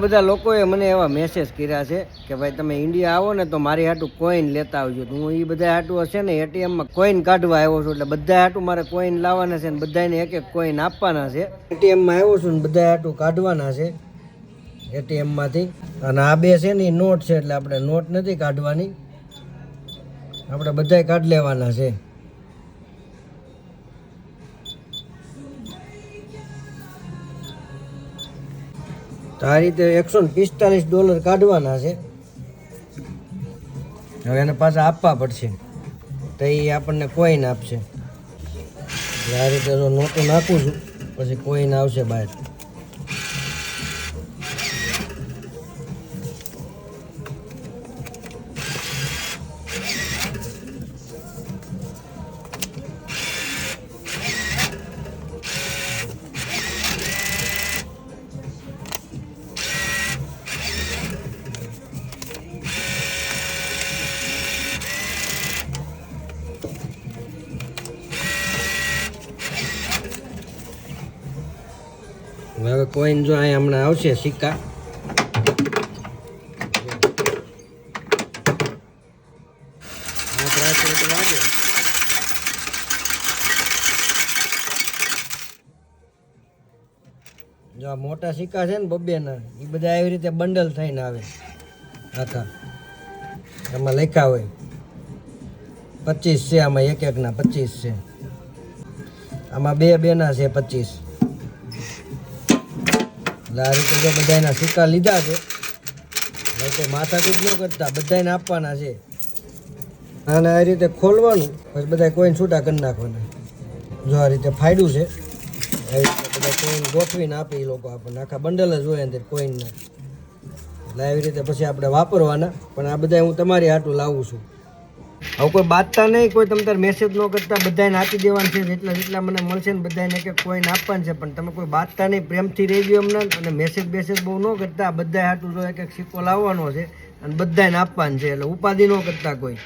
બધા લોકોએ મને એવા મેસેજ કર્યા છે કે ભાઈ તમે ઇન્ડિયા આવો ને તો મારી હાટું કોઈન લેતા આવજો. તો હું એ બધા હાટું હશે ને એટીએમમાં કોઈન કાઢવા આવ્યો છું. એટલે બધા હાટું મારે કોઈન લાવવાના છે ને બધાને એક એક કોઈન આપવાના છે. એટીએમમાં આવ્યો છું ને બધા હાટું કાઢવાના છે એટીએમમાંથી. અને આ બે છે ને એ નોટ છે, એટલે આપણે નોટ નથી કાઢવાની, આપણે બધાય કાઢી લેવાના છે. તો આ રીતે $145 કાઢવાના છે. હવે એને પાછા આપવા પડશે તો એ આપણને કોઈન આપશે. આ રીતે જો નોટો નાખું છું પછી કોઈન આવશે બહાર. હવે કોઈન જો અહીંયા હમણાં આવશે સિક્કા. જો આ મોટા સિક્કા છે ને બબ્બેના, એ બધા આવી રીતે બંડલ થઈને આવે આખા. એમાં લખ્યા હોય 25 છે, આમાં એક એકના 25 છે, આમાં બે ના છે 25. એટલે આ રીતે જો બધાના સિક્કા લીધા છે. લોકો માથાકૂટ ન કરતા, બધાને આપવાના છે. અને આ રીતે ખોલવાનું પછી બધા કોઈન છૂટા કરી નાખવાના. જો આ રીતે ફાયદું છે, આવી રીતે બધા કોઈન ગોઠવીને આપે એ લોકો આપણને. આખા બંડલ જ હોય અંદર કોઈનના. એટલે આવી રીતે પછી આપણે વાપરવાના. પણ આ બધા હું તમારી હાટું લાવું છું. હવે કોઈ બાંધતા નહીં, કોઈ તમે તાર મેસેજ ન કરતા, બધાને આપી દેવાનું છે. જેટલા મને મળશે ને બધાને એક એક કોઈન આપવાનું છે. પણ તમે કોઈ બાંધતા નહીં, પ્રેમથી રહેજો એમને. અને મેસેજ બહુ ન કરતા, બધા હાટું જો એક એક સિક્કો લાવવાનો છે અને બધાને આપવાનું છે. એટલે ઉપાધિ ન કરતા કોઈ.